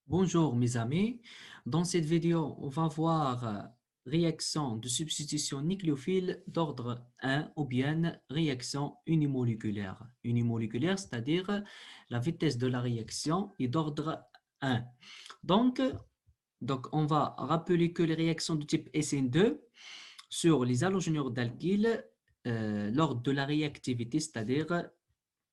Bonjour mes amis, dans cette vidéo on va voir réaction de substitution nucléophile d'ordre 1 ou bien réaction unimoléculaire. Unimoléculaire, c'est-à-dire la vitesse de la réaction est d'ordre 1. Donc, on va rappeler que les réactions de type SN2 sur les halogénures d'alkyle lors de la réactivité, c'est-à-dire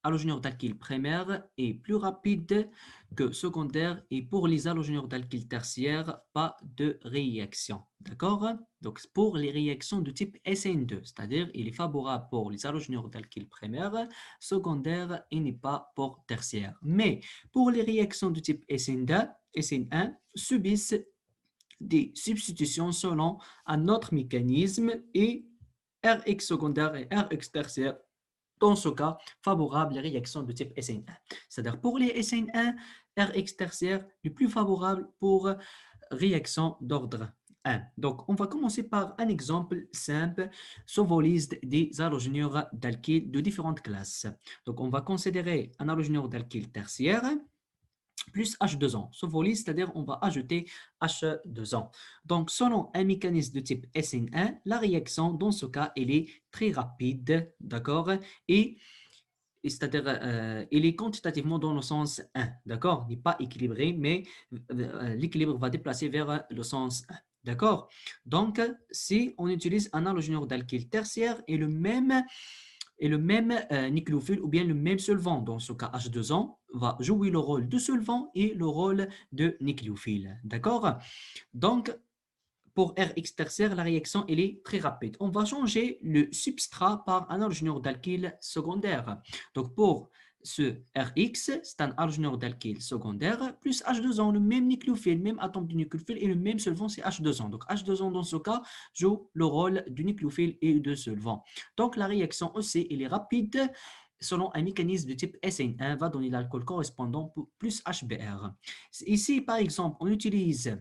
halogénure d'alkyle primaire est plus rapide que secondaire et pour les halogénures d'alkyle tertiaire, pas de réaction. D'accord? Donc, pour les réactions de type SN2, c'est-à-dire il est favorable pour les halogénures d'alkyle primaire, secondaire et n'est pas pour tertiaire. Mais pour les réactions de type SN1 subissent des substitutions selon un autre mécanisme et Rx secondaire et Rx tertiaire dans ce cas, favorable les réactions de type SN1. C'est-à-dire pour les SN1, Rx tertiaire, le plus favorable pour réaction d'ordre 1. Donc, on va commencer par un exemple simple, sauvolyse des halogénures d'alkyle de différentes classes. Donc, on va considérer un halogénure d'alkyle tertiaire plus H2O. Sauvolyse, c'est-à-dire on va ajouter H2O. Donc, selon un mécanisme de type SN1, la réaction, dans ce cas, elle est très rapide, d'accord? C'est-à-dire, il est quantitativement dans le sens 1, d'accord? Il n'est pas équilibré, mais l'équilibre va déplacer vers le sens 1, d'accord? Donc, si on utilise un halogénure d'alkyle tertiaire et le même nucléophile ou bien le même solvant, dans ce cas H2O, va jouer le rôle de solvant et le rôle de nucléophile, d'accord? Donc, pour Rx tertiaire, la réaction elle est très rapide. On va changer le substrat par un halogénure d'alkyle secondaire. Donc pour ce Rx, c'est un halogénure d'alkyle secondaire plus H2O, le même nucléophile, même atome du nucléophile et le même solvant, c'est H2O. Donc H2O dans ce cas joue le rôle du nucléophile et de solvant. Donc la réaction aussi elle est rapide selon un mécanisme de type SN1 va donner l'alcool correspondant plus HBr. Ici, par exemple, on utilise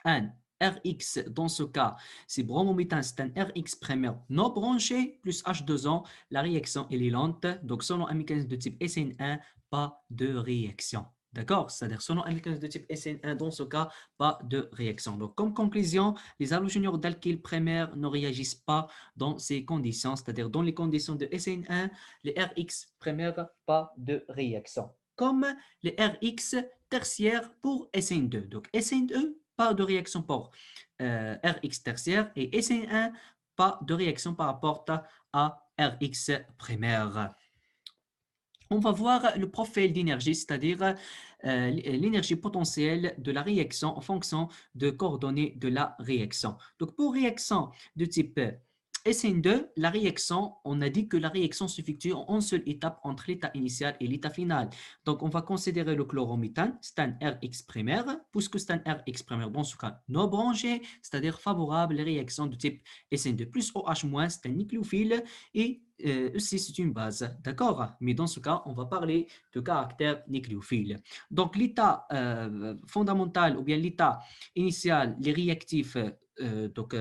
un Rx, dans ce cas, c'est bromométhane, c'est un Rx primaire non branché plus H2O. La réaction elle est lente. Donc, selon un mécanisme de type SN1, pas de réaction. D'accord? C'est-à-dire, selon un mécanisme de type SN1, dans ce cas, pas de réaction. Donc, comme conclusion, les halogénures d'alkyle primaire ne réagissent pas dans ces conditions, c'est-à-dire dans les conditions de SN1, les Rx primaires, pas de réaction. Comme les Rx tertiaires pour SN2. Donc, SN2, pas de réaction pour Rx tertiaire et SN1, pas de réaction par rapport à Rx primaire. On va voir le profil d'énergie, c'est-à-dire l'énergie potentielle de la réaction en fonction de coordonnées de la réaction. Donc, pour réaction de type SN2, la réaction, on a dit que la réaction s'effectue en une seule étape entre l'état initial et l'état final. Donc, on va considérer le chlorométhane, c'est un Rx primaire, puisque c'est un Rx primaire dans ce cas non branché, c'est-à-dire favorable aux réactions de type SN2 plus OH-, c'est un nucléophile et aussi c'est une base, d'accord? Mais dans ce cas, on va parler de caractère nucléophile. Donc, l'état fondamental ou bien l'état initial, les réactifs, donc,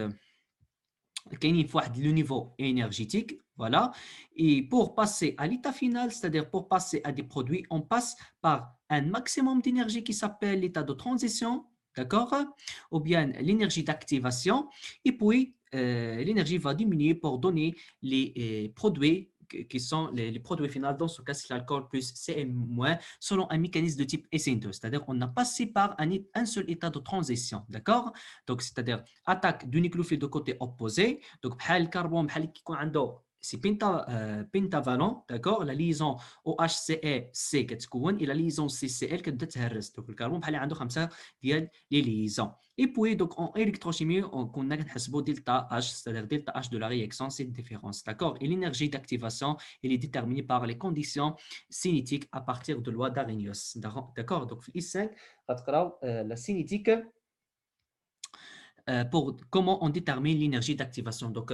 كاينين فواحد le niveau énergétique, voilà. Et pour passer à l'état final, c'est-à-dire pour passer à des produits, on passe par un maximum d'énergie qui s'appelle l'état de transition, d'accord? Ou bien l'énergie d'activation. Et puis, l'énergie va diminuer pour donner les produits qui sont les produits finaux. Dans ce cas, c'est l'alcool plus Cm-, selon un mécanisme de type SN2. C'est-à-dire on a passé par un seul état de transition, d'accord? Donc, c'est-à-dire attaque du nucléophile de côté opposé. Donc, بحال الكربون بحال كيكون عنده سي بنتافالون داكور لا ليزون او اتش سي اي سي كتكون الى ليزون سي سي ال كتبدا تهرس. دونك الكربون بحال عنده خمسه ديال لي ليزون. اي بوي دونك اون الكتروشيمي كنا كنحسبوا دلتا اش c'est-à-dire delta H de la réaction, c'est une différence, d'accord? Et l'énergie d'activation, elle est déterminée par les conditions cinétiques à partir de loi d'Arrhenius, d'accord? Donc, في الاس 5 غتقراو la cinétique pour comment on détermine l'énergie d'activation. Donc,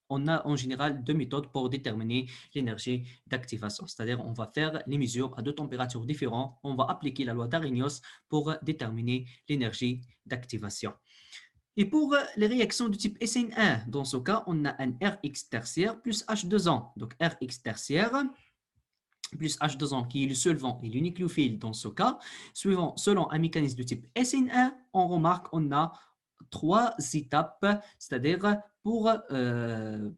on a en général deux méthodes pour déterminer l'énergie d'activation. C'est-à-dire, on va faire les mesures à deux températures différentes. On va appliquer la loi d'Arrhenius pour déterminer l'énergie d'activation. Et pour les réactions du type SN1, dans ce cas, on a un Rx tertiaire plus H2O. Donc, Rx tertiaire plus H2O qui est le solvant et le nucléophile dans ce cas, selon un mécanisme de type SN1, on remarque qu'on a trois étapes, c'est-à-dire pour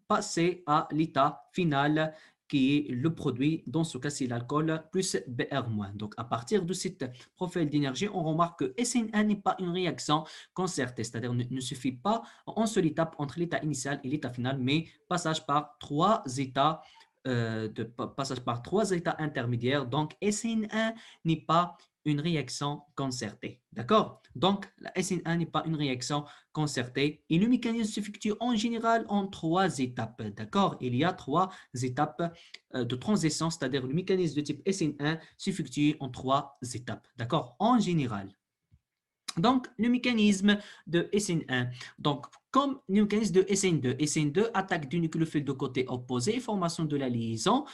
passer à l'état final qui est le produit, dans ce cas c'est l'alcool plus Br-. Donc à partir de cette profil d'énergie, on remarque que SN1 n'est pas une réaction concertée, c'est-à-dire ne suffit pas en seule étape entre l'état initial et l'état final, mais passage par trois états passage par trois états intermédiaires. Donc, SN1 n'est pas une réaction concertée. D'accord? Donc, la SN1 n'est pas une réaction concertée. Et le mécanisme s'effectue en général en trois étapes. D'accord? Il y a trois étapes de transition, c'est-à-dire le mécanisme de type SN1 s'effectue en trois étapes. D'accord? En général. Donc, le mécanisme de SN1. Donc, comme le mécanisme de SN2. SN2 attaque du nucléophile de côté opposé, formation de la liaison,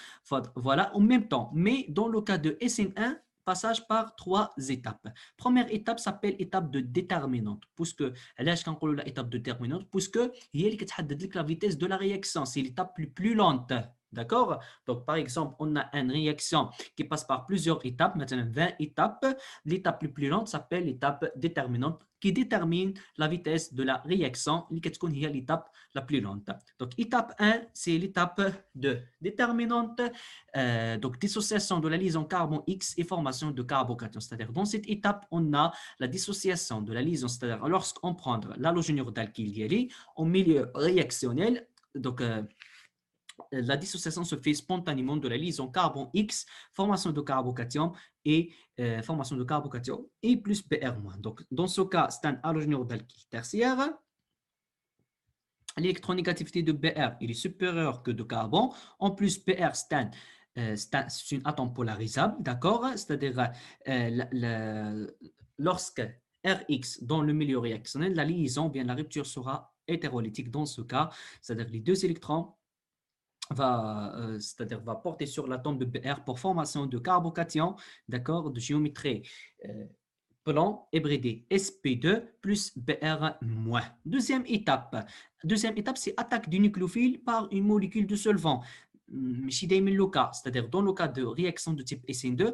voilà, en même temps. Mais dans le cas de SN1, passage par trois étapes. Première étape s'appelle étape de déterminante, puisque علاش كنقولوا la étape de déterminante, puisque هي اللي كتحدد لك la vitesse de la réaction, c'est l'étape plus lente. D'accord? Donc, par exemple, on a une réaction qui passe par plusieurs étapes, maintenant 20 étapes. L'étape plus lente s'appelle l'étape déterminante qui détermine la vitesse de la réaction, qui est l'étape la plus lente. Donc, étape 1, c'est l'étape de déterminante, donc dissociation de la liaison carbone-X et formation de carbocation. C'est-à-dire, dans cette étape, on a la dissociation de la liaison, c'est-à-dire lorsqu'on prend l'halogénure d'alkyle en milieu réactionnel, donc la dissociation se fait spontanément de la liaison carbone-X, formation de carbocation et formation de carbocation et plus Br-. Donc, dans ce cas, c'est un halogénure d'alkyle tertiaire. L'électronégativité de Br est supérieure que de carbone. En plus, Br, c'est une atome polarisable, d'accord? C'est-à-dire, lorsque Rx dans le milieu réactionnel, la liaison, bien la rupture sera hétérolytique dans ce cas, c'est-à-dire les deux électrons c'est-à-dire va porter sur l'atome de Br pour formation de carbocation, d'accord, de géométrie plan hybridé sp2 plus Br-. Deuxième étape, c'est attaque du nucléophile par une molécule de solvant. C'est-à-dire dans le cas de réaction de type SN2,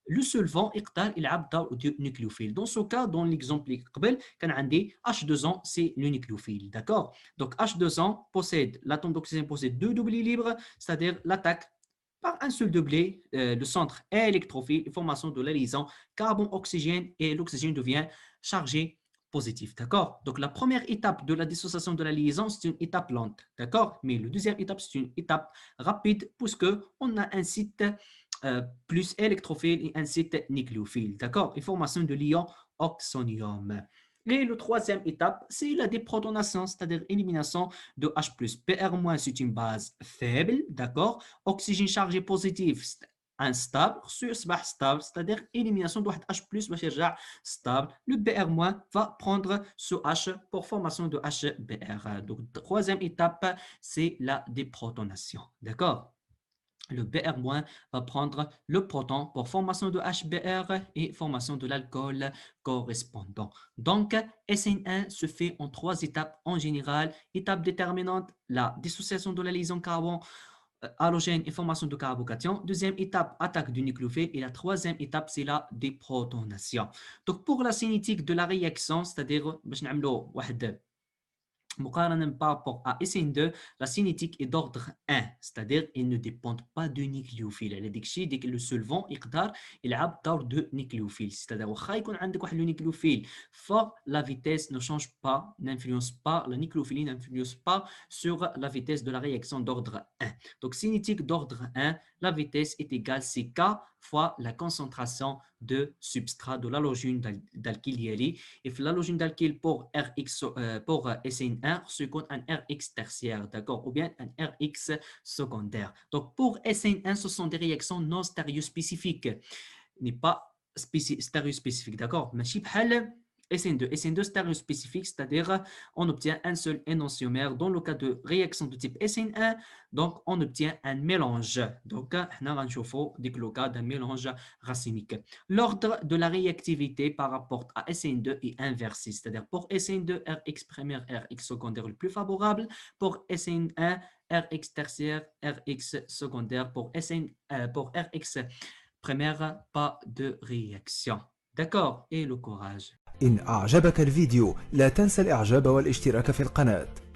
le solvant يقدر يلعب دور nucléophile. Dans ce cas, dans l'exemple اللي قبل كان عندي H2O, c'est le nucléophile, d'accord? Donc H2O possède, l'atome d'oxygène possède deux doublés libres, c'est-à-dire l'attaque par un seul doublé, le centre est électrophile, formation de la liaison carbone-oxygène et l'oxygène devient chargé positif, d'accord? Donc la première étape de la dissociation de la liaison, c'est une étape lente, d'accord? Mais la deuxième étape, c'est une étape rapide puisque on a un site plus électrophile et un site nucléophile, d'accord? Et formation de l'ion oxonium. Et la troisième étape, c'est la déprotonation, c'est-à-dire élimination de H+. Br-, c'est une base faible, d'accord? Oxygène chargé positif, instable, stable, c'est-à-dire élimination de H+, stable. Le Br- va prendre ce H pour formation de HBr. Donc, troisième étape, c'est la déprotonation, d'accord? Le Br- va prendre le proton pour formation de HBr et formation de l'alcool correspondant. Donc, SN1 se fait en trois étapes en général. Étape déterminante, la dissociation de la liaison carbone halogène et formation de carbocation. Deuxième étape, attaque du nucléophile. Et la troisième étape, c'est la déprotonation. Donc, pour la cinétique de la réaction, c'est-à-dire, par rapport à SN2, la cinétique est d'ordre 1, c'est-à-dire elle ne dépend pas du nucléophile. Elle dit que le solvant يقدر يلعب دور de nucléophile, c'est-à-dire واخا يكون عندك واحد le nucléophile fort, la vitesse ne change pas, n'influence pas, la nucléophilie n'influence pas sur la vitesse de la réaction d'ordre 1. Donc cinétique d'ordre 1, la vitesse est égale CK fois la concentration de substrat de l'halogène d'alkyle. Et l'halogène d'alkyle pour Rx pour SN1 se compte un Rx tertiaire, d'accord, ou bien un Rx secondaire. Donc pour SN1, ce sont des réactions non stéréospécifiques, n'est pas stéréospécifique, d'accord. ماشي بحال SN2. SN2 stéréospécifique, c'est-à-dire on obtient un seul énantiomère. Dans le cas de réaction de type SN1, donc on obtient un mélange. Donc, on a le cas d'un mélange racinique. L'ordre de la réactivité par rapport à SN2 est inversé, c'est-à-dire pour SN2, Rx primaire, Rx secondaire le plus favorable. Pour SN1, Rx tertiaire, Rx secondaire. Pour Rx primaire, pas de réaction. D'accord? Et le courage. إن أعجبك الفيديو لا تنسى الإعجاب والاشتراك في القناة.